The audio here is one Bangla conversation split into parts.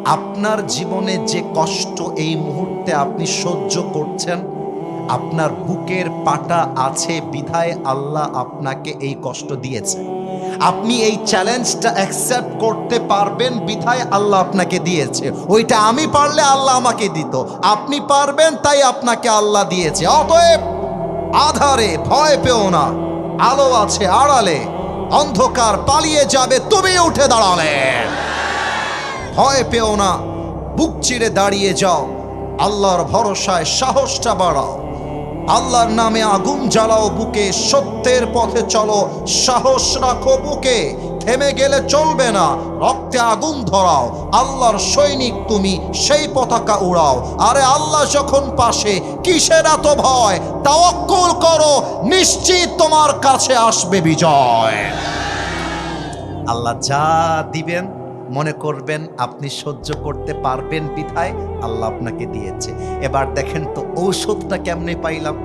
আপনার জীবনে যে কষ্ট এই মুহূর্তে আপনি সহ্য করছেন, আপনার বুকের পাটা আছে বিধায় আল্লাহ আপনাকে এই কষ্ট দিয়েছে। আপনি এই চ্যালেঞ্জটা অ্যাকসেপ্ট করতে পারবেন বিধায় আল্লাহ আপনাকে দিয়েছে। ওইটা আমি পারলে আল্লাহ আমাকে দিত, আপনি পারবেন তাই আপনাকে আল্লাহ দিয়েছে। অতএব আধারে ভয় পেও না, আলো আছে আড়ালে, অন্ধকার পালিয়ে যাবে তুমি উঠে দাঁড়ালে। ভয় পেও না, বুক চিরে দাঁড়িয়ে যাও, আল্লাহর ভরসায় সাহসটা বাড়াও, আল্লাহর নামে আগুন জ্বালাও বুকে, সত্যের পথে চলো, সাহস রাখো বুকে, থেমে গেলে চলবে না, রক্তে আগুন ধরাও, আল্লাহর সৈনিক তুমি, সেই পতাকা উড়াও। আরে আল্লাহ যখন পাশে, কিসের এত ভয়? তাওয়াক্কুল করো, নিশ্চিত তোমার কাছে আসবে বিজয়। আল্লাহ যা দিবেন মনে করবেন আপনি সহ্য করতে পারবেন বিধায় আল্লাহ আপনাকে দিয়েছে। এবার দেখেন তো ঔষধটা কেমনে পাইলাম।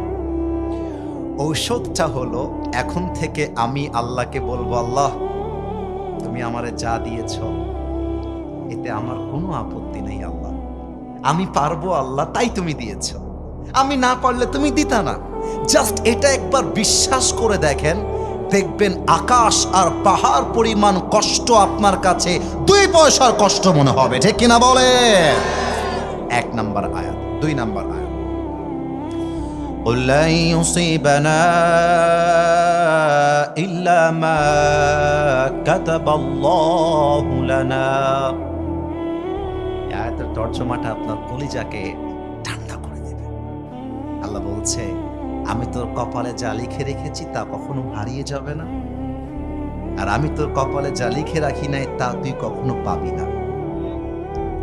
ঔষধটা হলো, এখন থেকে আমি আল্লাহকে বলবো, আল্লাহ তুমি আমারে যা দিয়েছ এতে আমার কোনো আপত্তি নেই আল্লাহ, আমি পারবো আল্লাহ, তাই তুমি দিয়েছ, আমি না পারলে তুমি দিতা না। জাস্ট এটা একবার বিশ্বাস করে দেখেন, দেখবেন আকাশ আর পাহাড় পরিমাণ কষ্ট আপনার কাছে 2 পয়সার কষ্ট মনে হবে। ঠিক কিনা বলে? 1 নাম্বার আয়াত। 2 নাম্বার আয়াত, قل لن يصيبنا إلا ما كتب الله لنا। এই আয়াতের তর্জমাটা আপনার কলিজাকে ঠান্ডা করে দেবে। আল্লাহ বলছে, আমি তোর কপালে যা লিখে রেখেছি তা কখনো হারিয়ে যাবে না, আর আমি তোর কপালে যা লিখে রাখি নাই তা তুই কখনো পাবি না।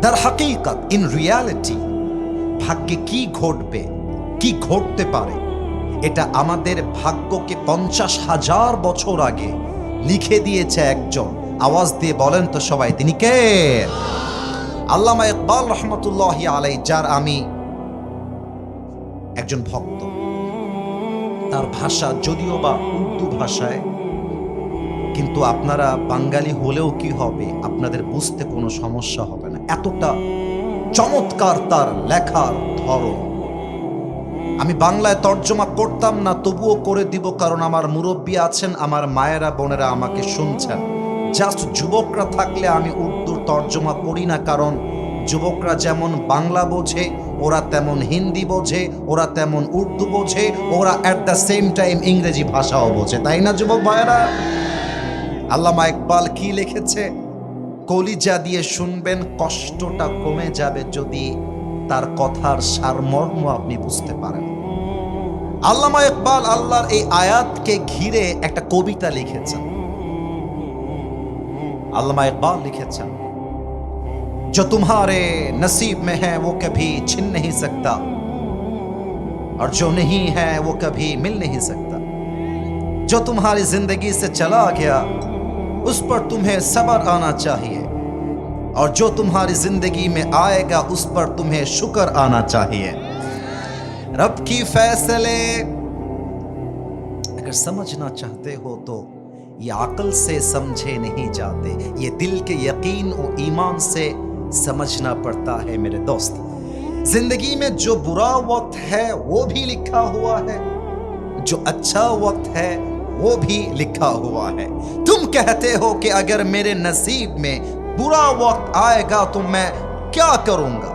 তার হাকিকত, ইন রিয়ালিটি, ভাগ্যে কি ঘটবে, কি ঘটতে পারে, এটা আমাদের ভাগ্যকে 50,000 বছর আগে লিখে দিয়েছে একজন। আওয়াজ দিয়ে বলেন তো সবাই, তিনি কে? আল্লামা ইকবাল রহমতুল্লাহি আলাইহি, যার আমি একজন ভক্ত। তার ভাষা যদিও বা উর্দু ভাষায়, কিন্তু আপনারা বাঙালি হলেও কি হবে, আপনাদের বুঝতে কোনো সমস্যা হবে না, এতটা চমৎকার তার লেখার ধরন। আমি বাংলায় তর্জমা করতাম না, তবুও করে দিব, কারণ আমার মুরব্বী আছেন, আমার মায়েরা বোনেরা আমাকে শুনছেন। জাস্ট যুবকরা থাকলে আমি উর্দুর তর্জমা করি না, কারণ যুবকরা যেমন বাংলা বোঝে, ওরা তেমন হিন্দি বোঝে, ওরা তেমন উর্দু বোঝে, ওরা অ্যাট দ্য সেম টাইম ইংরেজি ভাষাও বোঝে, তাই না যুবক ভাইয়েরা? আল্লামা ইকবাল কি লিখেছে কলিজা দিয়ে শুনবেন, কষ্টটা কমে যাবে যদি তার কথার সারমর্ম আপনি বুঝতে পারেন। আল্লামা ইকবাল আল্লাহর এই আয়াতকে ঘিরে একটা কবিতা লিখেছেন। আল্লামা ইকবাল লিখেছেন, जो तुम्हारे नसीब में है वो कभी छिन नहीं सकता, और जो नहीं है वो कभी मिल नहीं सकता, जो तुम्हारी जिंदगी से चला गया उस पर तुम्हें सब्र आना चाहिए, और जो तुम्हारी जिंदगी में आएगा उस पर तुम्हें शुक्र आना चाहिए। रब की फैसले अगर समझना चाहते हो तो ये अकल से समझे नहीं जाते, ये दिल के यकीन और ईमान से समझना पड़ता है मेरे दोस्त। जिंदगी में जो बुरा वक्त है वो भी लिखा हुआ है, जो अच्छा वक्त है वो भी लिखा हुआ है। तुम कहते हो कि अगर मेरे नसीब में बुरा वक्त आएगा तो मैं क्या करूंगा,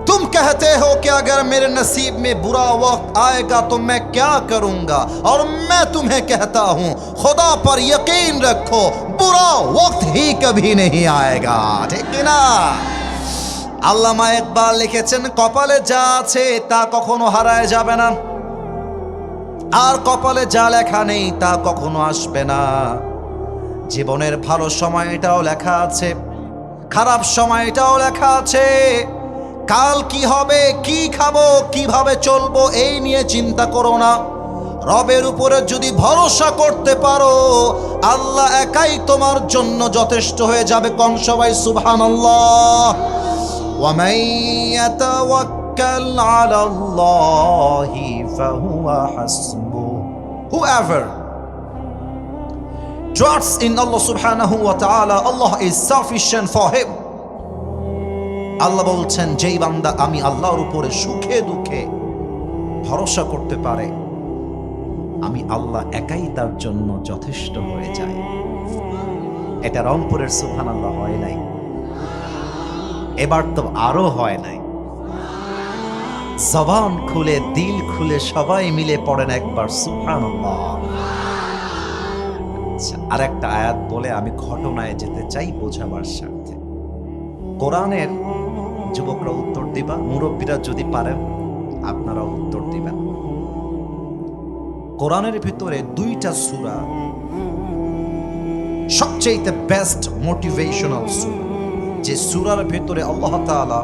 तुम कहते हो कि अगर मेरे नसीब में बुरा वक्त आएगा तो मैं क्या करूंगा, और मैं तुम्हें कहता हूं खुदा पर यकीन रखो बुरा वक्त ही कभी नहीं आएगा। ठीक ना? আল্লামা ইকবাল লিখেছেন, কপালে যা আছে তা কখনো হারায় যাবে না, আর কপালে যা লেখা নেই তা কখনো আসবে না। জীবনের ভালো সময়টাও লেখা আছে, খারাপ সময়টাও লেখা আছে। কাল কি হবে, কি খাবো, কিভাবে চলবো, এই নিয়ে চিন্তা করো না। রবের উপরে যদি ভরসা করতে পারো, আল্লাহ একাই তোমার জন্য যথেষ্ট হয়ে যাবে। কোন সবাই সুবহানাল্লাহ। ওয়া মান ইয়াতাওয়াক্কাল আলাল্লাহি ফাহুয়া হাসবুহু। Whoever trusts in Allah subhanahu wa ta'ala, Allah is sufficient for him. আল্লাহ বলছেন, যেই বান্দা আমি আল্লাহর উপরে সুখে দুঃখে ভরসা করতে পারে, আমি আল্লাহ একাই তার জন্য যথেষ্ট হয়ে যায়। এটা রংপুরের সুবহানাল্লাহ হয় নাই, এবার তো আরো হয় নাই। জবান খুলে দিল খুলে সবাই মিলে পড়েন একবার সুবহানাল্লাহ। আর একটা আয়াত বলে আমি ঘটনায় যেতে চাই বোঝাবার স্বার্থে। কোরআনের যুবকরা উত্তর দিবা, মুরব্বীরা যদি পারেন আপনারা উত্তর দিবেন। কোরআনের ভিতরে দুইটা সূরা সবচেয়ে বেস্ট মোটিভেশনাল সূরা, যে সূরার ভিতরে আল্লাহ তাআলা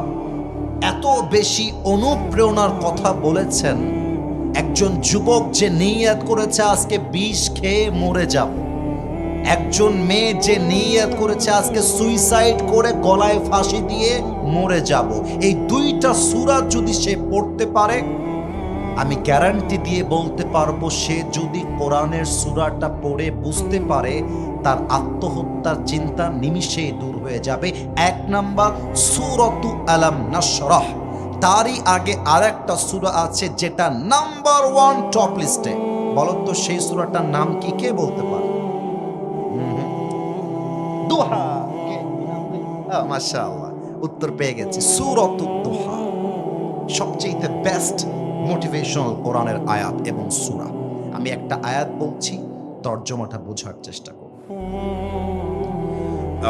এত বেশি অনুপ্রেরণার কথা বলেছেন। একজন যুবক যে নিয়ত করেছে আজকে বিষ খেয়ে মরে যাব, একজন মেয়ে যে নিয়ত করেছে আজকে সুইসাইড করে গলায় ফাঁসি দিয়ে মরে যাব, এই দুইটা সূরা যদি সে পড়তে পারে, আমি গ্যারান্টি দিয়ে বলতে পারবো, সে যদি কোরআনের সূরাটা পড়ে বুঝতে পারে, তার আত্মহত্যার চিন্তা নিমিষেই দূর হয়ে যাবে। এক নাম্বার সূরাতু আলাম নাশরাহ, তারই আগে আরেকটা সূরা আছে যেটা নাম্বার 1 টপ লিস্টে। বলো তো সেই সূরাটার নাম কি, কে বলতে পারে? দুহা। মাশাআল্লাহ, উত্তর পেয়ে গেছি, সূরাতুদ দুহা। সবচেয়ে বেস্ট মোটিভেশনাল কোরআনের আয়াত এবং সূরা। আমি একটা আয়াত বলছি, তর্জমাটা বোঝার চেষ্টা করুন।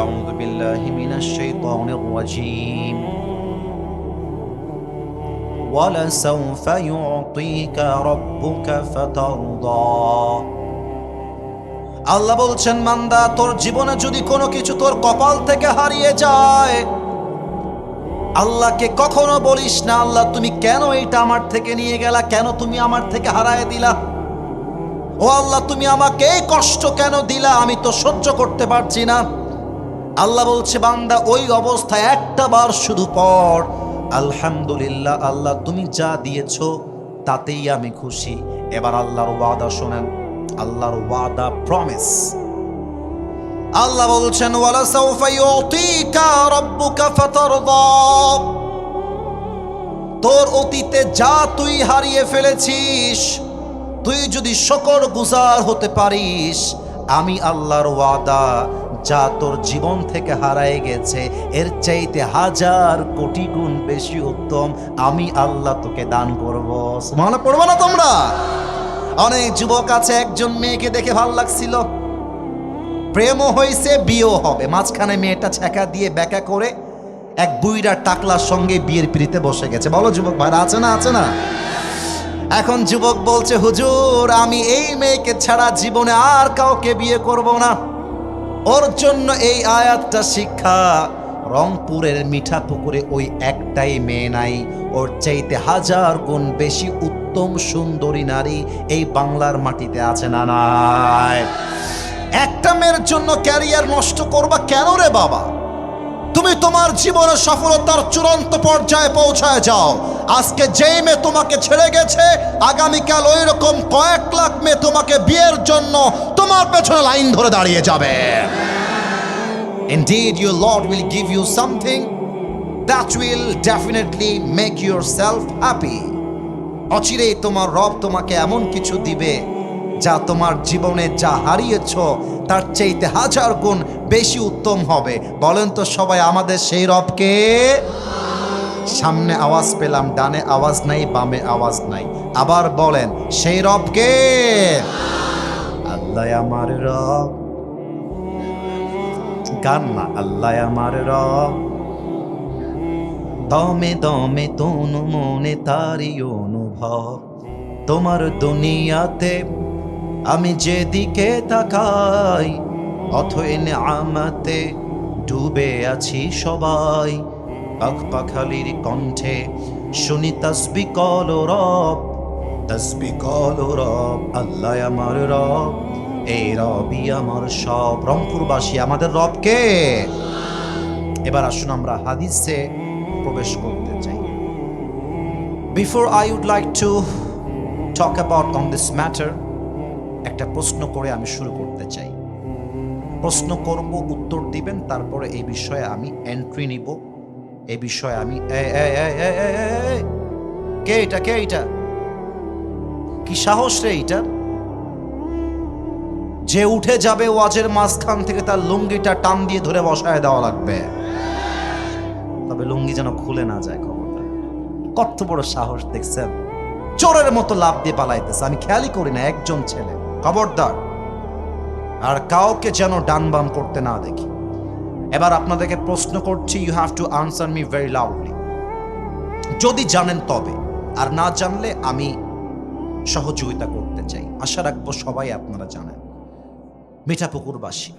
আউযু বিল্লাহি মিনাশ শাইতানির রাজীম। ওয়ালাসাউফা ইউতিকা রাব্বুকা ফাতারদা। আল্লাহ বলছেন, বান্দা তোর জীবনে যদি কোনো কিছু তোর কপাল থেকে হারিয়ে যায়, আল্লাহকে কখনো বলিস না, আল্লাহ তুমি কেন এইটা আমার থেকে নিয়ে গেলা, কেন তুমি আমার থেকে হারায় দিলা, ও আল্লাহ তুমি আমাকে এই কষ্ট কেন দিলা, আমি তো সহ্য করতে পারছি না। আল্লাহ বলছে, বান্দা ওই অবস্থায় একটা বার শুধু পড়, আলহামদুলিল্লাহ, আল্লাহ তুমি যা দিয়েছো তাতেই আমি খুশি। এবার আল্লাহর ওয়াদা শোনেন, আল্লাহর ওয়াদা, প্রমিস। আল্লাহ বলছেন, ওয়ালাসাউফা ইউতিকা রাব্বুকা ফাতারদা। তোর অতীতে যা তুই হারিয়ে ফেলেছিস, তুই যদি শুকরগুজার হতে পারিস, আমি আল্লাহর ওয়াদা, যা তোর জীবন থেকে হারায় গেছে এর চাইতে 1000 কোটি গুণ বেশি উত্তম আমি আল্লাহ তোকে দান করব। সুবহানাল্লাহ পড়বো না তোমরা? অনেক যুবক আছে, একজন মেয়েকে দেখে ভালো লাগছিল, প্রেমও হয়েছে, বিয়েও হবে, মাঝখানে মেয়েটা ছ্যাঁকা দিয়ে ব্যাকা করে এক বুইড়ার টাকলার সঙ্গে বিয়ের পিড়িতে বসে গেছে। বলো যুবক ভাইরা, আছে না? আছে না? এখন যুবক বলছে, হুজুর আমি এই মেয়েকে ছাড়া জীবনে আর কাউকে বিয়ে করব না। ওর জন্য এই আয়াতটা শিক্ষা, রংপুরের মিঠা পুকুরে ওই একটাই মেয়ে নাই, ওর চাইতে 1000 গুণ বেশি উত্তম সুন্দরী নারী এই বাংলার মাটিতে আছে না নাই? একটা মেয়ের জন্য ক্যারিয়ার নষ্ট করবা কেন রে বাবা? তুমি তোমার জীবনের সফলতার চূড়ান্ত পর্যায়ে পৌঁছায় যাও। আজকে যেই মেয়ে তোমাকে ছেড়ে গেছে, আগামীকাল ওই রকম কয়েক লাখ মেয়ে তোমাকে বিয়ের জন্য তোমার পেছনে লাইন ধরে দাঁড়িয়ে যাবে। Indeed, your Lord will give you something that will definitely make yourself happy. অচিরেই তোমার রব তোমাকে এমন কিছু দিবে যা তোমার জীবনে যা হারিয়েছ তার চাইতে 1000 গুণ বেশি উত্তম হবে। বলেন তো সবাই, আমাদের সেই রবকে? সামনে আওয়াজ পেলাম, ডানে আওয়াজ নাই, বামে আওয়াজ নাই। আবার বলেন, সেই রবকে? আল্লাহ আমার রব। গান না, আল্লাহ আমার রব। দমে দমে তনু মনে তারি অনুভব, তোমার দুনিয়াতে আমি যেদিকে তাকাই, অথই নেয়ামতে ডুবে আছি সবাই। পাখ পাখালির কণ্ঠে শুনি তাসবিহ কলো রব, তাসবিহ কলো রব। আল্লাহ আমার রব, এই রবই আমার সব। রংপুরবাসী, আমাদের রবকে? এবার আসুন আমরা হাদিসে প্রবেশ করতে চাই। Before I would like to talk about on this matter, একটা প্রশ্ন করে আমি শুরু করতে চাই। প্রশ্ন করব, উত্তর দিবেন, তারপরে এই বিষয়ে আমি এন্ট্রি নিব। এ বিষয়ে আমি কে এটা, কে এটা, কি সাহস রে এটা, যে উঠে যাবে ওয়াজের মাঝখান থেকে তার লুঙ্গিটা টান দিয়ে ধরে বসায় দেওয়া লাগবে, তবে লুঙ্গি যেন খুলে না যায়। খবরদার, কত বড় সাহস দেখছেন, চোরের মতো লাভ দিয়ে পালাইতেছে, আমি খেয়ালই করি না একজন ছেলে। খবরদার, আর কাউকে যেন ডান বাম করতে না দেখি। এবার আপনাদেরকে প্রশ্ন করছি, you have to answer me very loudly, যদি জানেন তবে, আর না জানলে আমি সহযোগিতা করতে চাই। আশা রাখবো সবাই আপনারা জানেন। মিঠাপুকুরবাসী,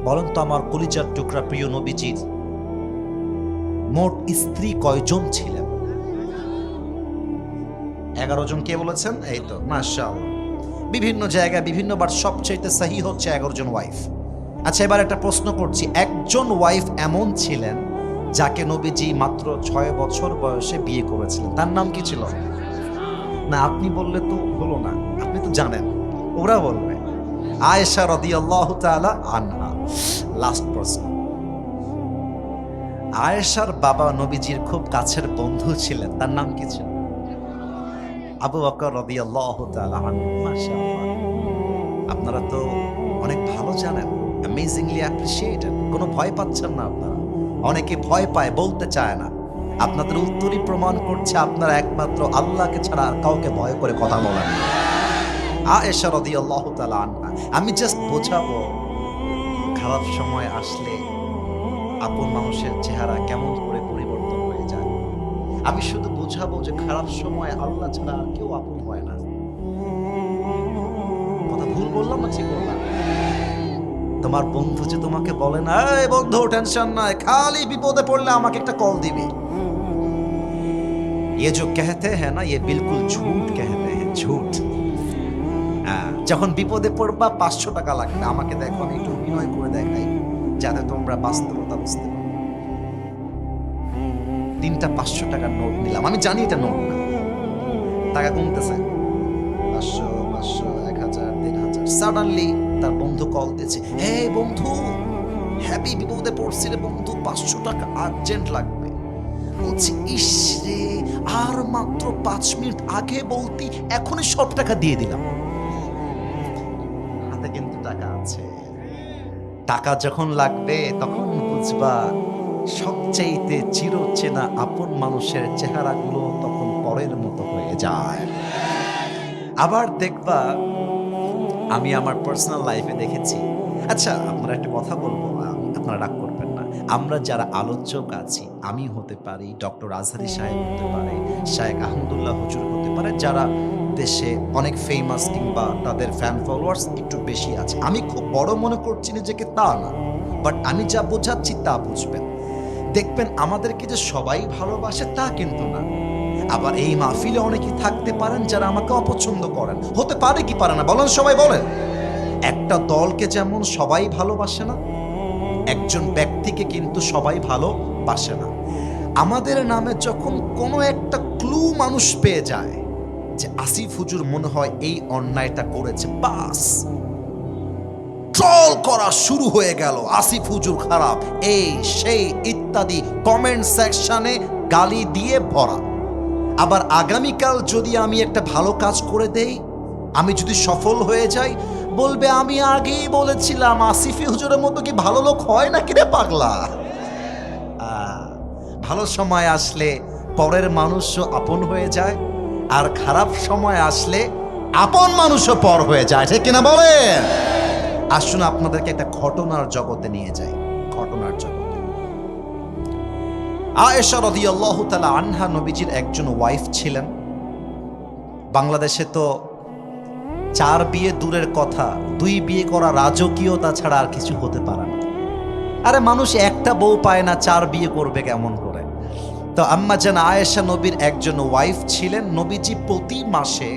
বলেন তো আমার কলিজার টুকরা প্রিয় নবীজির মোট স্ত্রী কয়জন ছিলেন? 11 জন। কে বলেছেন? এই তো, মাশাআল্লাহ। বিভিন্ন জায়গায় বিভিন্নবার সবচেয়ে সহি হচ্ছে 11 জন ওয়াইফ। আচ্ছা, এবার একটা প্রশ্ন করছি, একজন ওয়াইফ এমন ছিলেন যাকে নবীজি মাত্র 6 বছর বয়সে বিয়ে করেছিলেন, তার নাম কি ছিল? না, আপনি বললে তো হলো না, আপনি তো জানেন, ওরা বলবে। আয়েশা রাদিয়াল্লাহু তাআলা আনহা। লাস্ট প্রশ্ন, আয়েশার বাবা নবীজির খুব কাছের বন্ধু ছিলেন, তার নাম কি ছিল? আবু বকর রাদিয়াল্লাহু তাআলা আনহু। মাশাআল্লাহ, আপনারা তো অনেক ভালো জানেন, অ্যামেজিংলি অ্যাপ্রিশিয়েটেড। কোনো ভয় পাচ্ছেন না আপনারা? অনেকে ভয় পায়, বলতে চায় না। আপনাদের উত্তরই প্রমাণ করছে আপনারা একমাত্র আল্লাহকে ছাড়া আর কাউকে ভয় করে কথা বলেন না। আয়েশা রাদিয়াল্লাহু তাআলা আনহা। আমি জাস্ট বোঝাবো, খারাপ সময় আসলে আপন মানুষের চেহারা কেমন করে পরিবর্তন হয়ে যায়। আমি শুধু বোঝাবো যে খারাপ সময় আল্লাহ ছাড়া আর কেউ আপন হয় না। কথা ভুল বললাম না ঠিক বললাম? তোমার বন্ধু যে তোমাকে বলে না, এই বন্ধু টেনশন নাই, খালি বিপদে পড়লে আমাকে একটা কল দিবি, ये जो कहते हैं ना, ये बिल्कुल झूठ कहते हैं, झूठ। যখন বিপদে পড়বা 500 টাকা লাগবে, আমাকে দেখো আমি একটু অভিনয় করে দেখাই যাতে তোমরা বাস্তবতা বুঝতে পারো। 3টা 500 টাকার নোট নিলাম, আমি জানি এটা নোট না, টাকা কমতেছে, 500 500 1000 3000। সাডেনলি তার বন্ধু কল দিয়েছে, হে বন্ধু, হ্যাপি বিপদে পড়ছি রে বন্ধু, 500 টাকা আর্জেন্ট লাগবে। বলছি, ইস রে, আর মাত্র 5 মিনিট আগে বলতি, এখনই সব টাকা দিয়ে দিলাম। হাতে কিন্তু টাকা আছে। টাকা যখন লাগবে তখন বুঝবা সবচাইতে চিরচেনা আপন মানুষের চেহারাগুলো তখন পরের মতো হয়ে যায়। আবার দেখবা, আমি আমার পার্সোনাল লাইফে দেখেছি। আচ্ছা, আপনারা একটা কথা বলবো, আপনারা রাগ করবেন না। আমরা যারা আলোচক আছি, আমি হতে পারি, ডক্টর আজহারি সাহেব হতে পারে, শায়েখ আহমদুল্লাহ হুজুর হতে পারে, যারা দেশে অনেক ফেমাস কিংবা তাদের ফ্যান ফলোয়ার্স একটু বেশি আছে। আমি খুব বড় মনে করছি নিজেকে, তা না, বাট আমি যা বোঝাচ্ছি তা বুঝবেন। দেখবেন আমাদেরকে যে সবাই ভালোবাসে তা কিন্তু না। আবার এই মাহফিলে অনেকেই থাকতে পারেন যারা আমাকে অপছন্দ করেন, হতে পারে কি পারে না বলেন? সবাই বলেন। একটা দলকে যেমন সবাই ভালোবাসে না, একজন ব্যক্তিকে কিন্তু সবাই ভালোবাসে না। আমাদের নামে যখন কোনো একটা ক্লু মানুষ পেয়ে যায় যে আসিফ হুজুর মনে হয় এই অন্যায়টা করেছে, বাস ট্রল করা শুরু হয়ে গেল, আসিফ হুজুর খারাপ, এই সেই ইত্যাদি কমেন্ট সেকশনে গালি দিয়ে ভরা। আবার আগামীকাল যদি আমি একটা ভালো কাজ করে দেই, আমি যদি সফল হয়ে যাই, বলবে আমি আগেই বলেছিলাম আসিফ হুজুরের মতো কি ভালো লোক হয় না, কিরে পাগলা। ভালো সময় আসলে পরের মানুষও আপন হয়ে যায়, আর খারাপ সময় আসলে আপন মানুষও পর হয়ে যায়, ঠিক কিনা বলেন? আসুন আপনাদেরকে একটা ঘটনার জগতে নিয়ে যাই। ঘটনার জগতে আয়েশা রাদিয়াল্লাহু তাআলা আনহা নবীজির একজন ওয়াইফ ছিলেন। বাংলাদেশে তো 4 বিয়ে দূরের কথা, 2 বিয়ে করা রাজকীয়তা ছাড়া আর কিছু হতে পারে না। আরে মানুষ একটা বউ পায় না, 4 বিয়ে করবে কেমন করে? তো আম্মা জান আয়েশা নবীর একজন ওয়াইফ ছিলেন। নবীজি প্রতি মাসে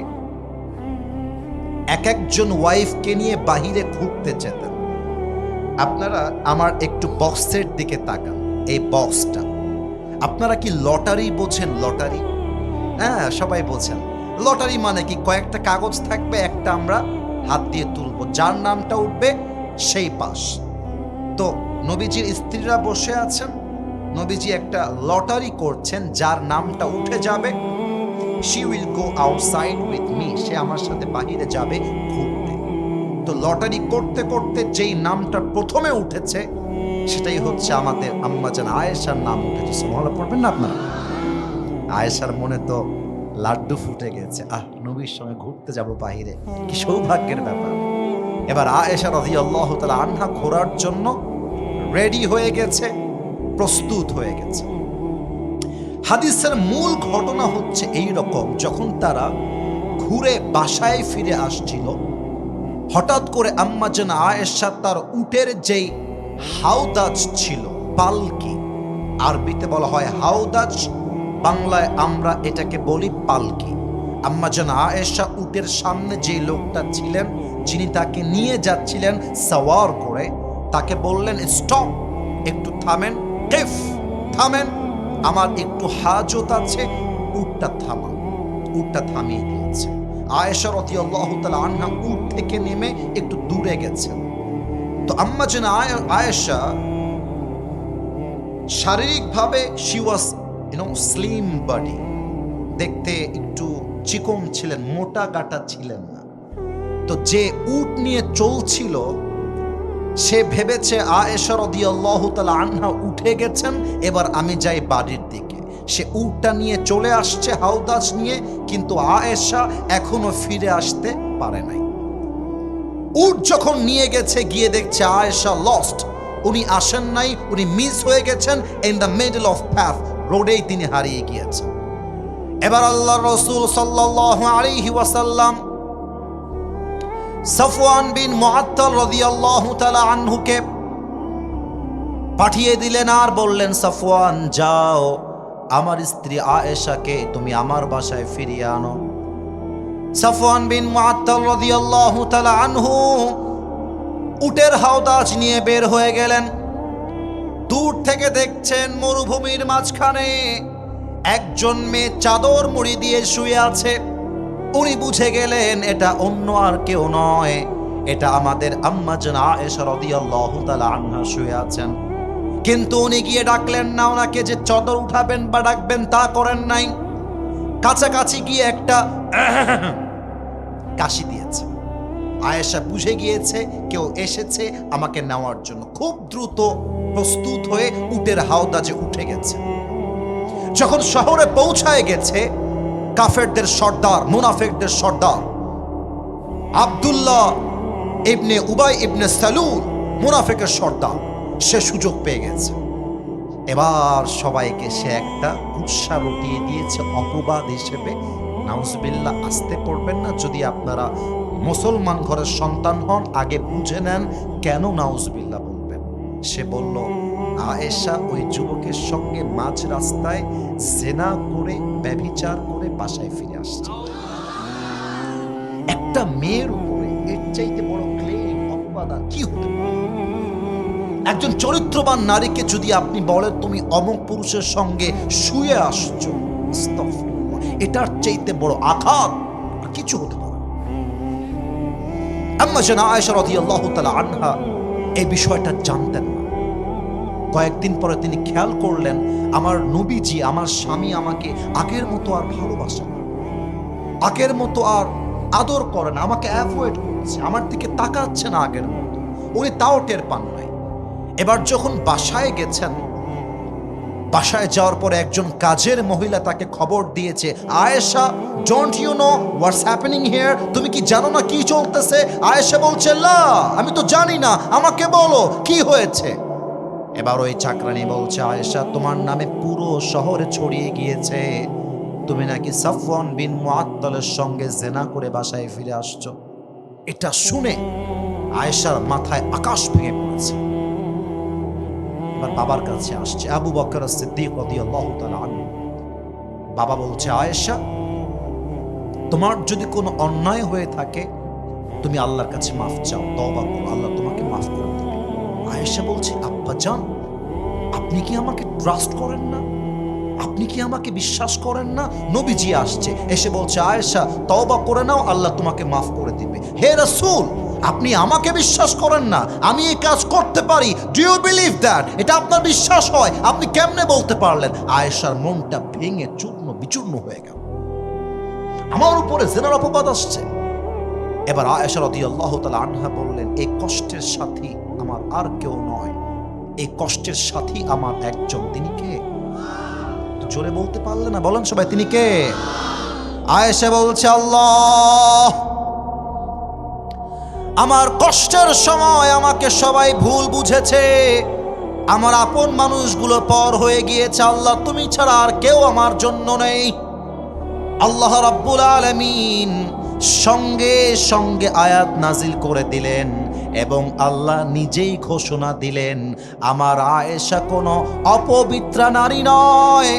একজন ওয়াইফকে নিয়ে বাহিরে ঘুরতে যেতেন। আপনারা আমার একটু বক্সের দিকে তাকান। এই বক্সটা আপনারা কি লটারি বোঝেন? লটারি, হ্যাঁ সবাই বোঝেন। লটারি মানে কি? কয়েকটা কাগজ থাকবে, একটা আমরা হাত দিয়ে তুলবো, যার নামটা উঠবে সেই পাশ। তো নবীজির স্ত্রীরা বসে আছেন, নবীজি একটা লটারি করছেন, যার নামটা উঠে যাবে she will go outside with me, সে আমার সাথে বাহিরে যাবে ঘুরতে। তো লটারি করতে করতে যেই নামটা প্রথমে উঠেছে সেটাই হচ্ছে আমাদের আম্মাজান আয়েশার নাম উঠেছে। সুবহানাল্লাহ পড়বেন না আপনারা? আয়েশার মনে তো লাড্ডু ফুটে গেছে, নবীর সঙ্গে ঘুরতে যাব বাহিরে, কি সৌভাগ্যের ব্যাপার। এবার আয়েশা রাদিয়াল্লাহু তাআলা আনহা ঘোরার জন্য রেডি হয়ে গেছে, প্রস্তুত হয়ে গেছে। হাদিসের মূল ঘটনা হচ্ছে এই রকম, যখন তারা ঘুরে বাসায় ফিরে আসছিল, হঠাৎ করে আম্মাজান আয়েশা তার উটের যেই হাউদাজ ছিল, পালকি, আরবিতে বলা হয় হাউদাজ, বাংলায় আমরা এটাকে বলি পালকি। আম্মাজান আয়েশা উটের সামনে যে লোকটা ছিলেন, যিনি তাকে নিয়ে যাচ্ছিলেন সাওয়ার করে, তাকে বললেন স্টপ, একটু থামেন, কিফ, থামেন, আমার একটু হাজত আছে, উটটা থামান। উটটা থামিয়ে দিয়েছে। আয়েশা রাদিয়াল্লাহু তাআলা আনহা উট থেকে নেমে একটু দূরে গেছেন। তো আম্মাজান আয়েশা শারীরিকভাবে শি ওয়াজ স্লিম বডি, দেখতে একটু চিকন ছিলেন, মোটা গাটা ছিলেন না। তো যে উট নিয়ে চলছিল সে ভেবেছে আয়েশা রাদিয়াল্লাহু তাআলা আনহা উঠে গেছেন, এবার আমি যাই বাড়ির দিকে। সে উটটা নিয়ে চলে আসছে হাউদাজ নিয়ে, কিন্তু আয়েশা এখনো ফিরে আসতে পারে নাই। উট যখন নিয়ে গেছে, গিয়ে দেখছে আয়েশা লস্ট, উনি আসেন নাই, উনি মিস হয়ে গেছেন, in the middle of path, রোডেই তিনি হারিয়ে গিয়েছেন। এবার আল্লাহর রাসূল সাল্লাল্লাহু আলাইহি ওয়াসাল্লাম সাফওয়ান বিন মুআত্তাল রাদিয়াল্লাহু তাআলা আনহুকে পাঠিয়ে দিলেন আর বললেন, সাফওয়ান যাও, আমার স্ত্রী আয়েশাকে তুমি আমার বাসায় ফিরিয়ে আনো। সাফওয়ান বিন মুআত্তাল রাদিয়াল্লাহু তাআলা আনহু উটের হাওদাজ নিয়ে বের হয়ে গেলেন। দূর থেকে দেখছেন মরুভূমির মাঝখানে একজন মেয়ে চাদর মুড়ি দিয়ে শুয়ে আছে। উনি বুঝে গেলেন এটা অন্য আর কেউ নয়, এটা আমাদের আম্মাজান আয়েশা রাদিয়াল্লাহু তাআলা আনহা শুয়ে আছেন। কিন্তু উনি গিয়ে ডাকলেন না ওনাকে, যে চাদর উঠাবেন বা ডাকবেন তা করেন নাই। কাছাকাছি গিয়ে একটা কাশি দিয়েছে। আয়েশা বুঝে গিয়েছে কেউ এসেছে আমাকে নেওয়ার জন্য, খুব দ্রুত প্রস্তুত হয়ে উটের হাওদাজে উঠে গেছে। যখন শহরে পৌঁছায় গেছে, কাফেরদের সর্দার, মুনাফিকদের সর্দার আব্দুল্লাহ ইবনে উবাই ইবনে সালুল, মুনাফিকের সর্দার, সে সুযোগ পেয়ে গেছে। এবার সবাইকে সে একটা কুৎসা রটিয়ে দিয়েছে অপবাদ হিসেবে। নাউজুবিল্লাহ, আসতে পড়বেন না, যদি আপনারা মুসলমান ঘরের সন্তান হন আগে বুঝে নেন কেন নাউজুবিল্লাহ বলবেন। সে বলল আয়েশা ওই যুবকের সঙ্গে মাঝ রাস্তায় জিনা করে, ব্যভিচার করে বাসায় ফিরে আসছে। একটা মেয়ের উপরে এর চাইতে বড় ক্লেম, অপবাদ আর কি হতে পারে? একজন চরিত্রবান নারীকে যদি আপনি বলেন তুমি অমুক পুরুষের সঙ্গে শুয়ে আসছো, আস্তাগফিরুল্লাহ, এটার চাইতে বড় আঘাত আর কিছু হতে পারে? আম্মাজান আয়েশা রাদিয়াল্লাহু তাআলা আনহা এই বিষয়টা জানতেন না। কয়েকদিন পরে তিনি খেয়াল করলেন আমার নবীজি, আমার স্বামী আমাকে আগের মতো আর ভালোবাসে না, আগের মতো আর আদর করে না, আমাকে অ্যাভয়েড করছে, আমার দিকে তাকাচ্ছে না আগের মতো। উনি তাও টের পান নাই। এবার যখন বাসায় গেছেন, বাসায় যাওয়ার পরে একজন কাজের মহিলা তাকে খবর দিয়েছে, Ayesha, don't you know what's happening here? তুমি কি জানো না কি চলতেছে? আয়েশা বলছে, লা, আমি তো জানি না, আমাকে বলো কি হয়েছে। এবার ওই চাকরানি বলছে, আয়েশা, তোমার নামে পুরো শহরে ছড়িয়ে গিয়েছে তুমি নাকি সাফওয়ান বিন মুআত্তালের সঙ্গে জিনা করে বাসায় ফিরে আসছো। এটা শুনে আয়েশার মাথায় আকাশ ভেঙে পড়েছে। এবার বাবার কাছে আসছে আবু বকর সিদ্দিক রাদিয়াল্লাহু তাআলা আনহু। বাবা বলছে, আয়েশা, তোমার যদি কোনো অন্যায় হয়ে থাকে তুমি আল্লাহর কাছে মাফ চাও, তওবা করো, আল্লাহ তোমাকে মাফ করে দেবে। আয়েশা বলছে, আব্বা জান, আপনি কি আমাকে ট্রাস্ট করেন না? আপনি কি আমাকে বিশ্বাস করেন না? নবীজি আসছে, এসে বলছে, আয়েশা তওবা করে নাও, আল্লাহ তোমাকে মাফ করে দিবে। হে রাসূল, আপনি আমাকে বিশ্বাস করেন না, আমি এই কাজ করতে পারি, ডু ইউ বিলিভ দ্যাট? এটা আপনার বিশ্বাস হয়? আপনি কেমনে বলতে পারলেন? আয়েশার মনটা ভেঙে চূর্ণ বিচূর্ণ হয়ে গেল। আমার উপরে জিনার অপবাদ আসছে। এবার আয়েশা রাদিয়াল্লাহু তাআলা আনহা বললেন, এই কষ্টের সাথী আমার আর কেউ নয়, এই কষ্টের সাথী আমার একজন। তিনি কে? জোরে বলতে পারলে না, বলেন সবাই, তিনি কে? আয়েশা বলছে, আল্লাহ, আমার কষ্টের সময় আমাকে সবাই ভুল বুঝেছে, আমার আপন মানুষগুলো পর হয়ে গিয়েছে। আল্লাহ, তুমি ছাড়া আর কেউ আমার জন্য নেই। আল্লাহ রাব্বুল আলামিন সঙ্গে সঙ্গে আয়াত নাজিল করে দিলেন এবং আল্লাহ নিজেই ঘোষণা দিলেন, আমার আয়েশা কোনো অপবিত্রা নারী নয়,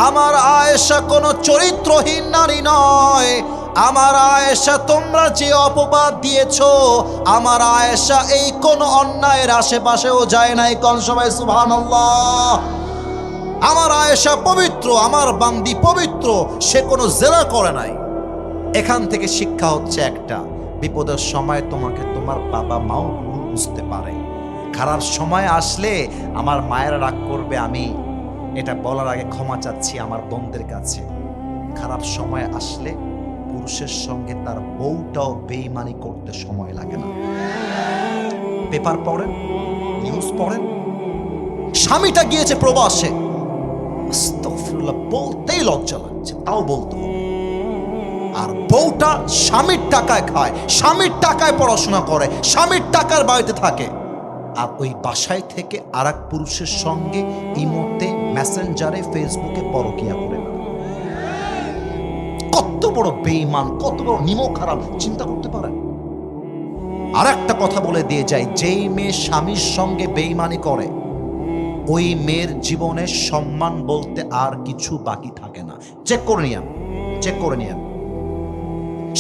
আমার আয়েশা কোনো চরিত্রহীন নারী নয়, আমার আয়েশা তোমরা যে অপবাদ দিয়েছো, আমার আয়েশা এই কোনো অন্যায়ের আশেপাশেও যায় নাই। কোন সবাই সুবহানাল্লাহ। আমার আয়েশা পবিত্র, আমার বান্দি পবিত্র, সে কোনো জেনা করে নাই। এখান থেকে শিক্ষা হচ্ছে একটা, বিপদের সময় তোমাকে তোমার বাবা মাও ভুল বুঝতে পারে। খারাপ সময় আসলে আমার মায়েরা রাগ করবে, আমি এটা বলার আগে ক্ষমা চাচ্ছি আমার বোনদের কাছে। খারাপ সময় আসলে পুরুষের সঙ্গে তার বউটাও বেঈমানি করতে সময় লাগে না। পেপার পড়েন, নিউজ পড়েন, স্বামীটা গিয়েছে প্রবাসে, আস্তাগফিরুল্লাহ বলতেই লজ্জা লাগছে, তাও বলতে হবে। আর বউটা স্বামীর টাকায় খায়, স্বামীর টাকায় পড়াশোনা করে, স্বামীর টাকার বাড়িতে থাকে, আর ওই বাসায় থেকে আর এক পুরুষের সঙ্গে ইমোতে, মেসেঞ্জারে, ফেসবুকে পরকিয়া করে। কত বড় বেঈমান, কত বড় নিমক খারাপ, চিন্তা করতে পারেন? আর একটা কথা বলে দিয়ে যাই, যেই মেয়ে স্বামীর সঙ্গে বেঈমানি করে ওই মেয়ের জীবনে সম্মান বলতে আর কিছু বাকি থাকে না। চেক করে নিয়াম, চেক করে নিয়াম।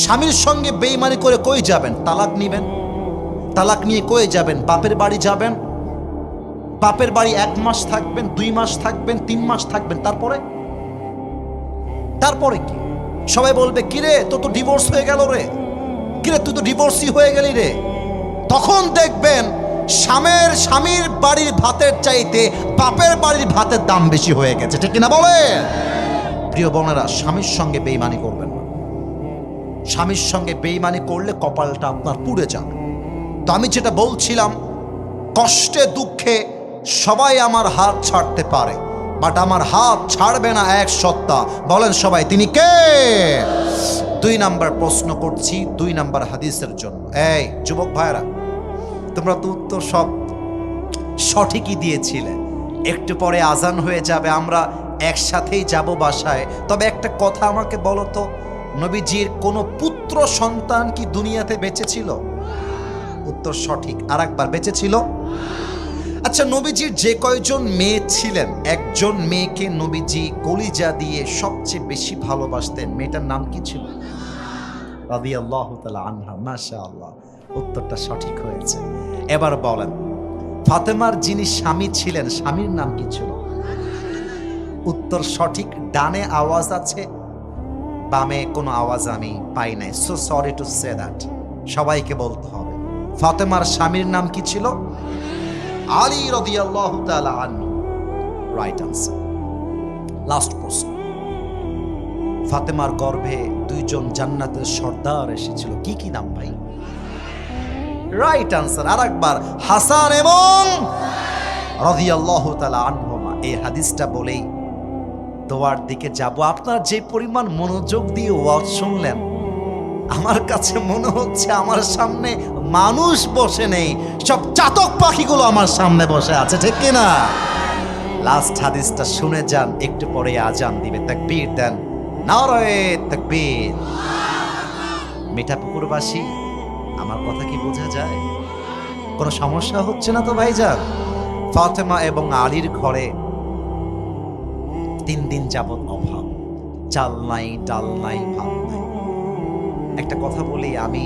স্বামীর সঙ্গে বেঈমানি করে কই যাবেন? তালাক নিবেন, তালাক নিয়ে কই যাবেন? বাপের বাড়ি যাবেন, বাপের বাড়ি 1 মাস থাকবেন, 2 মাস থাকবেন, 3 মাস থাকবেন, তারপরে কি? সবাই বলবে, কিরে তোর তো ডিভোর্স হয়ে গেল রে, কিরে তুই তো ডিভোর্সই হয়ে গেলি রে। তখন দেখবেন স্বামীর বাড়ির ভাতের চাইতে বাপের বাড়ির ভাতের দাম বেশি হয়ে গেছে, ঠিক কিনা বলেন? প্রিয় বোনেরা, স্বামীর সঙ্গে বেঈমানি করবেন না। স্বামীর সঙ্গে বেঈমানি করলে কপালটা আপনার পুড়ে যাবে। তো আমি যেটা বলছিলাম, কষ্টে দুঃখে সবাই আমার হাত ছাড়তে পারে, বাট আমার হাত ছাড়বে না এক সত্তা। বলেন সবাই, তিনি কে? 2 নাম্বার প্রশ্ন করছি, 2 নাম্বার হাদিসের জন্য। এই যুবক ভাইরা, তোমরা তো উত্তর সব সঠিকই দিয়েছিলে। একটু পরে আজান হয়ে যাবে, আমরা একসাথেই যাব বাসায়। তবে একটা কথা আমাকে বলো তো, নবীজির কোনো পুত্র সন্তান কি দুনিয়াতে বেঁচে ছিল? উত্তর সঠিক। আর একবার, বেঁচে ছিল? আচ্ছা, নবীজির যে কয়জন মেয়ে ছিলেন, একজন মেয়েকে নবীজি কলিজা দিয়ে সবচেয়ে বেশি ভালোবাসতেন, মেয়েটার নাম কি ছিল? রাদিয়াল্লাহু তাআলা আনহা। মাশাআল্লাহ, উত্তরটা সঠিক হয়েছে। এবার বলেন, ফাতেমার যিনি স্বামী ছিলেন, স্বামীর নাম কি ছিল? উত্তর সঠিক। ডানে আওয়াজ আছে, বামে কোনো আওয়াজ আমি পাই নাই। So sorry to say that, সবাইকে বলতে হবে। ফাতেমার স্বামীর নাম কি ছিল? আলী রাদিয়াল্লাহু তাআলা আনহু। Right answer. লাস্ট প্রশ্ন, ফাতেমার গর্ভে 2 জন জান্নাতের সর্দার এসেছিল, কি কি নাম ভাই? Right answer. আর একবার, হাসান এবং রাদিয়াল্লাহু তাআলা আনহুমা। এই হাদিসটা বলেই দোয়ার দিকে যাব। আপনার যে পরিমাণ মনোযোগ দিয়ে ওয়াজ শুনলেন, আমার কাছে মনে হচ্ছে আমার সামনে মানুষ বসে নেই, সব চাতক পাখিগুলো আমার সামনে বসে আছে, ঠিক কিনা? লাস্ট হাদিসটা শুনে যান, একটু পরে আজান দিবে। তাকবীর দেন, নারায়ে তাকবীর। মিঠাপুকুরবাসী, আমার কথা কি বোঝা যায়? কোনো সমস্যা হচ্ছে না তো ভাইজান? ফাতেমা এবং আলীর ঘরে 3 দিন যাবত অভাব, চাল নাই, ডাল নাই, ভাত নাই। একটা কথা বলি, আমি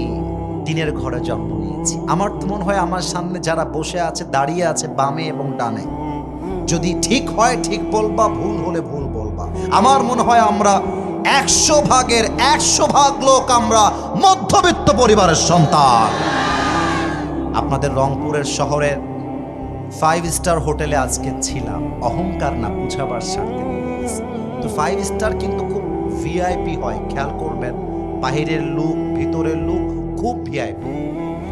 দিনের ঘরে জন্ম নিয়েছি। আমার তো মনে হয় আমার সামনে যারা বসে আছে, দাঁড়িয়ে আছে বামে এবং ডানে, যদি ঠিক হয় ঠিক বলবা, ভুল হলে ভুল বলবা। আমার মনে হয় আমরা 100 ভাগের 100 ভাগ লোক আমরা মধ্যবিত্ত পরিবারের সন্তান। আপনাদের রংপুরের শহরের 5 স্টার হোটেলে আজকে ছিলাম, অহংকার না, বুঝাবার স্বার্থে বলতেছি। তো 5 স্টার কিন্তু খুব ভিআইপি হয়, খেয়াল করবেন, বাহিরের লুক ভিতরের লুক খুব ভিআইপি।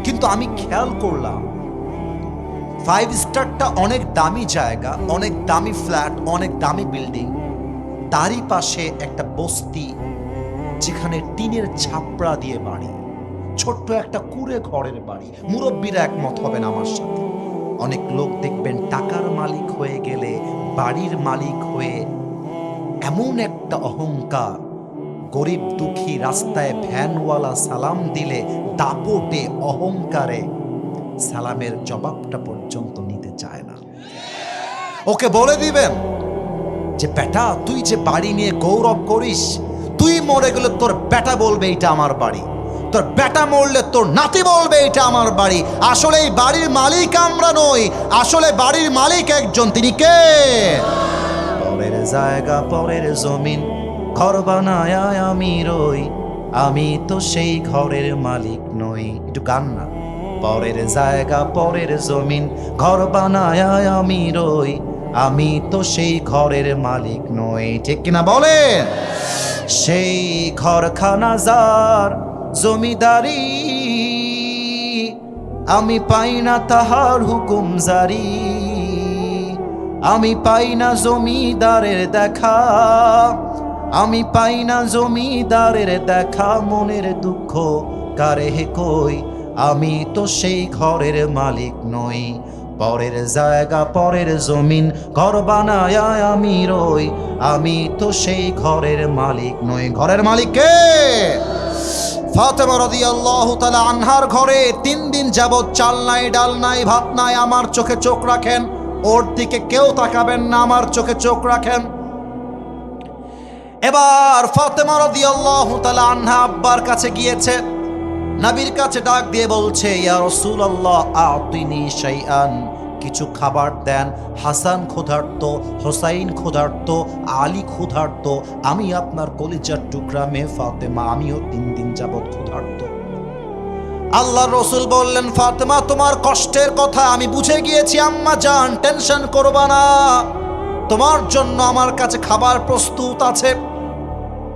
কিন্তু আমি খেয়াল করলাম 5 স্টারটা অনেক দামি জায়গা, অনেক দামি ফ্ল্যাট, অনেক দামি বিল্ডিং, তারই পাশে একটা বস্তি যেখানে টিনের ছাপড়া দিয়ে বাড়ি, ছোট্ট একটা কুঁড়ে ঘরের বাড়ি। মুরব্বীরা একমত হবেন আমার সাথে। অনেক লোক দেখবেন টাকার মালিক হয়ে গেলে, বাড়ির মালিক হয়ে এমন একটা অহংকার, গরিব দুঃখী রাস্তায় ভ্যানওয়ালা সালাম দিলে দাপটে অহংকারে সালামের জবাবটা পর্যন্ত নিতে চায় না। ওকে বলে দিবেন যে বেটা, তুই যে বাড়ি নিয়ে গৌরব করিস, তুই মরে গেলে তোর বেটা বলবে এটা আমার বাড়ি, তোর বেটা মরলে তোর নাতি বলবে এটা আমার বাড়ি। আসলে এই বাড়ির মালিক আমরা নই, আসলে বাড়ির মালিক একজন, তিনি কে? পরের জায়গা পরের জমিন ঘর বানায় আমি রই, আমি তো সেই ঘরের মালিক নই। একটু গান না। পরের জায়গা পরের জমিন ঘর বানায় আমি রই, আমি তো সেই ঘরের মালিক নই। ঠিক কিনা বলেন? সেই ঘরখানা যার জমিদারি, আমি পাই না তাহার হুকুম জারি, আমি পাই না জমিদারের দেখা, আমি পাই না জমিদারের দেখা। মনের দুঃখ কারে কই, আমি তো সেই ঘরের মালিক নই। পরের জায়গা পরের জমিন ঘর বানায় আমি রই, আমি তো সেই ঘরের মালিক নই। ঘরের মালিক কে? ফাতেমা রাদিয়াল্লাহু তাআলা আনহার ঘরে 3 দিন যাবত চাল নাই, ডাল নাই, ভাত নাই। আমার চোখে চোখ রাখেন, ওর দিকে কেউ তাকাবেন না, আমার চোখে চোখ রাখেন। এবার ফাতেমা রাদিয়াল্লাহু তাআলা আনহা আব্বার কাছে গিয়েছে, নবীর কাছে ডাক দিয়ে বলছে, ইয়া রাসূলুল্লাহ আতিনি শাইআন, কিছু খাবার দেন। হাসান ক্ষুধার্ত, হোসাইন ক্ষুধার্ত, আলী ক্ষুধার্ত, আমি আপনার কলিজার টুকরা মেয়ে ফাতেমা, আমিও 3 দিন যাবত ক্ষুধার্ত। আল্লাহর রাসূল বললেন, ফাতেমা তোমার কষ্টের কথা আমি বুঝে গিয়েছি আম্মা জান, টেনশন করবা না, তোমার জন্য আমার কাছে খাবার প্রস্তুত আছে।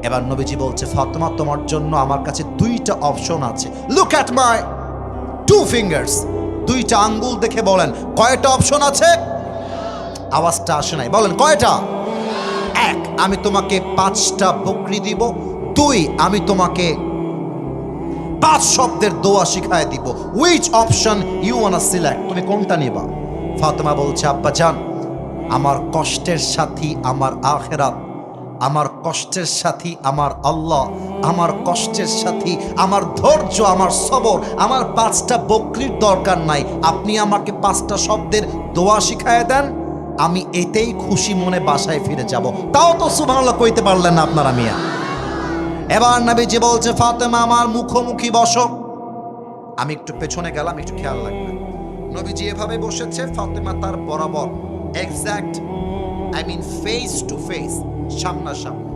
এবার নবীজি বলছে, ফাতেমা তোমার জন্য আমার কাছে 2টা অপশন আছে। লুক অ্যাট মাই 2 ফিঙ্গার্স, 2টা আঙ্গুল দেখে বলেন কয়টা অপশন আছে? আওয়াজটা আসে নাই, বলেন কয়টা? 1, আমি তোমাকে 5টা বকরি দিব। 2, আমি তোমাকে 5 শব্দের দোয়া শিখায় দিব। Which option you wanna select? তুমি কোনটা নিবা? ফাতেমা বলছে, আব্বা জান, আমার কষ্টের সাথী আমার আখিরাত, আমার কষ্টের সাথী আমার আল্লাহ, আমার কষ্টের সাথী আমার ধৈর্য, আমার সবর। আমার 5টা বকরির দরকার নাই, আপনি আমাকে 5টা শব্দের দোয়া শিখায় দেন, আমি এতেই খুশি মনে বাসায় ফিরে যাব। তাও তো সুবহানাল্লাহ কইতে পারলেন না আপনারা মিয়া। এবার নবীজি বলছে, ফাতেমা আমার মুখোমুখি বসো। আমি একটু পেছনে গেলাম, একটু খেয়াল রাখবেন। নবীজি এভাবে বসেছে, ফাতেমা তার বরাবর, exact I mean face to face, সামনাসামনি।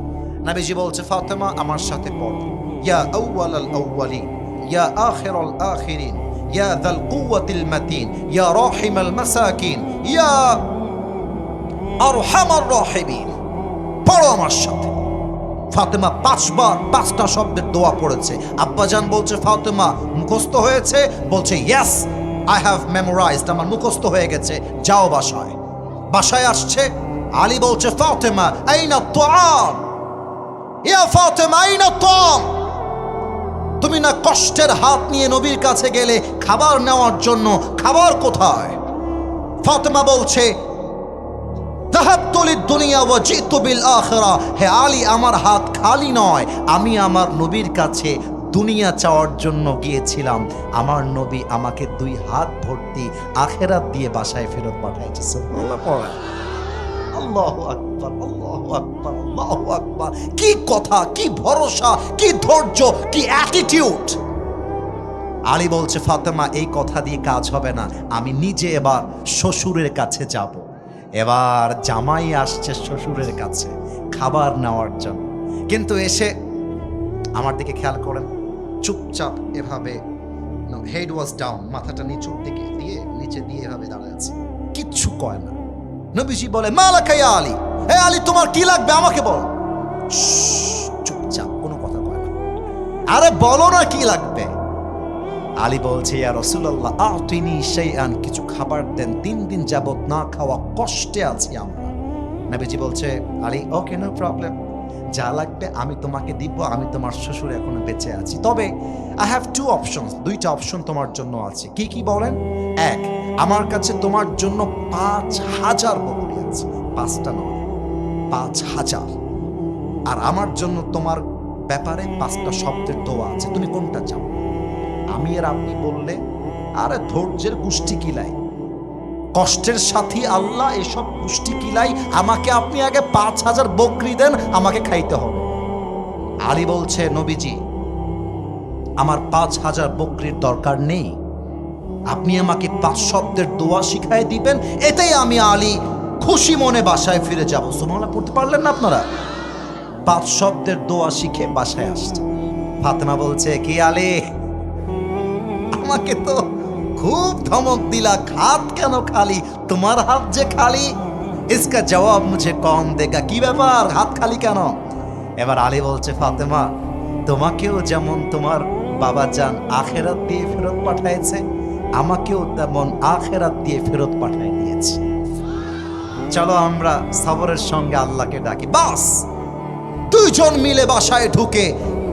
নবীজি বলছে, ফাতেমা আমার সাথে পড়ো, ইয়া আউয়ালাল আউয়ালিন, ইয়া আখিরাল আখিরিন, ইয়া যাল কুওয়াতিল মাতিন, ইয়া রাহিমাল মাসাকিন, ইয়া আরহামার রাহিমিন। পড়ো আমার সাথে। ফাতেমা 5 বার 5টা শব্দের দোয়া পড়েছে। আব্বাজান বলছে, ফাতেমা মুখস্থ হয়েছে? বলছে, ইয়েস আই হ্যাভ মেমোরাইজড, আমার মুখস্থ হয়ে গেছে, যাও বাসায়। বাসায় আসছে, আলী বলছে, ফাতেমা আইনা তুআম, ইয়া ফাতেমা আইনা তুআম, তুমি না কষ্টের হাত নিয়ে নবীর কাছে গেলে খাবার নেওয়ার জন্য, খাবার কোথায়? ফাতেমা বলছে, যাহাবতু লিদ-দুনিয়া ওয়া জিতু বিল আখিরা, হে আলী আমার হাত খালি নয়, আমি আমার নবীর কাছে দুনিয়া চাওয়ার জন্য গিয়েছিলাম, আমার নবী আমাকে 2 হাত ভর্তি আখিরাত দিয়ে বাসায় ফেরত পাঠাইছে। সুবহানাল্লাহ পড়া। আল্লাহু আকবার, আল্লাহু আকবার, আল্লাহু আকবার। কি কথা, কি ভরসা, কি ধৈর্য, কি অ্যাটিটিউড। আলী বলছে, ফাতেমা এই কথা দিয়ে কাজ হবে না, আমি নিজে এবার শ্বশুরের কাছে যাব। এবার জামাই আসছে শ্বশুরের কাছে খাবার নেওয়ার জন্য, কিন্তু এসে আমার দিকে খেয়াল করেন, চুপচাপ এভাবে হেড ওয়াজ ডাউন, মাথাটা নিচুর দিকে দিয়ে নিচে দিয়ে এভাবে দাঁড়ায় আছে, কিচ্ছু কয় না। নবীজি বলে মালাকা ইয়া আলী, হে আলী তোমার কি লাগবে আমাকে বল। চুপচাপ, কোনো কথা কয় না। আরে বলো না কি লাগবে। আলী বলছে ইয়া রাসূলুল্লাহ আতিনি শাইআন, কিছু খাবার দেন, 3 দিন যাবত না খাওয়া কষ্টে আছি আমরা। নবীজি বলছে আলী ওকে নো প্রবলেম, যা লাগবে আমি তোমাকে দিব, আমি তোমার শ্বশুর এখনো বেঁচে আছি, তবে আই হ্যাভ 2 অপশনস, 2টা অপশন তোমার জন্য আছে। কি কি বলেন? এক, আমার কাছে তোমার জন্য 5000 বকরি আছে, 5টা নয় 5000, আর আমার জন্য তোমার ব্যাপারে 5টা শব্দের দোয়া আছে, তুমি কোনটা চাও? আমি আর আপনি বললে আরে ধৈর্যের গুষ্টি কিলাই, কষ্টের সাথী আল্লাহ, এসব গুষ্টি কিলাই, আমাকে আপনি আগে 5000 বকরি দেন, আমাকে খাইতে হবে। আলী বলছে নবীজি আমার 5000 বকরির দরকার নেই, আপনি আমাকে 5 শব্দের দোয়া শিখাই দিবেন, এতেই আমি আলী খুশি মনে বাসায় ফিরে যাব। সুবহানাল্লাহ পড়তে পারলেন না আপনারা? 5 শব্দের দোয়া শিখে বাসায় আসছে। ফাতেমা বলছে কি আলী আমাকে তো খুব ধমক দিলা, হাত কেন খালি, তোমার হাত যে খালি, ইসকা জবাব মুঝে কौन দেগা, কি ব্যাপার হাত খালি কেন? এবার আলী বলছে ফাতেমা তোমাকেও যেমন তোমার বাবা জান আখেরাত দিয়ে ফেরত পাঠাইছে, আমাকেও তেমন আখেরাত দিয়ে ফেরত পাঠিয়ে দিয়েছে। চলো আমরা সবরের সঙ্গে আল্লাহকে ডাকি। বাস 2 জন মিলে বাসায় ঢুকে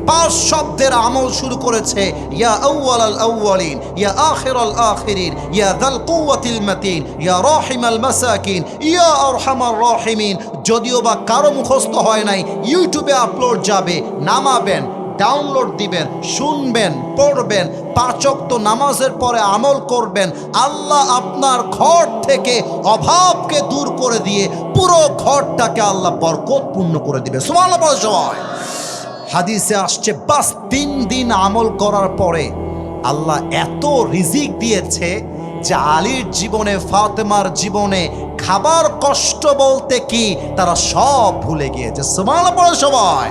5 শব্দের আমল শুরু করেছে। ইয়া আউয়ালাল আউয়ালিন, ইয়া আখিরাল আখিরিন, ইয়া যাল কুওয়াতিল মাতিন, ইয়া রাহিমাল মাসাকিন, ইয়া আরহামার রাহিমিন। যদিও বা কারো মুখস্থ হয় নাই, ইউটিউবে আপলোড যাবে, নামাবেন, ডাউনলোড দিবেন, শুনবেন, পড়বেন, 5 ওয়াক্ত নামাজের পরে আমল করবেন। আল্লাহ আপনার ঘর থেকে অভাবকে দূর করে দিয়ে পুরো ঘরটাকে আল্লাহ বরকতপূর্ণ করে দিবে। সুবহানাল্লাহ বলে সবাই। হাদিসে আসছে বাস 3 দিন আমল করার পরে আল্লাহ এত রিজিক দিয়েছে যে আলীর জীবনে, ফাতেমার জীবনে খাবার কষ্ট বলতে কি তারা সব ভুলে গিয়েছে। সুবহানাল্লাহ বলে সবাই।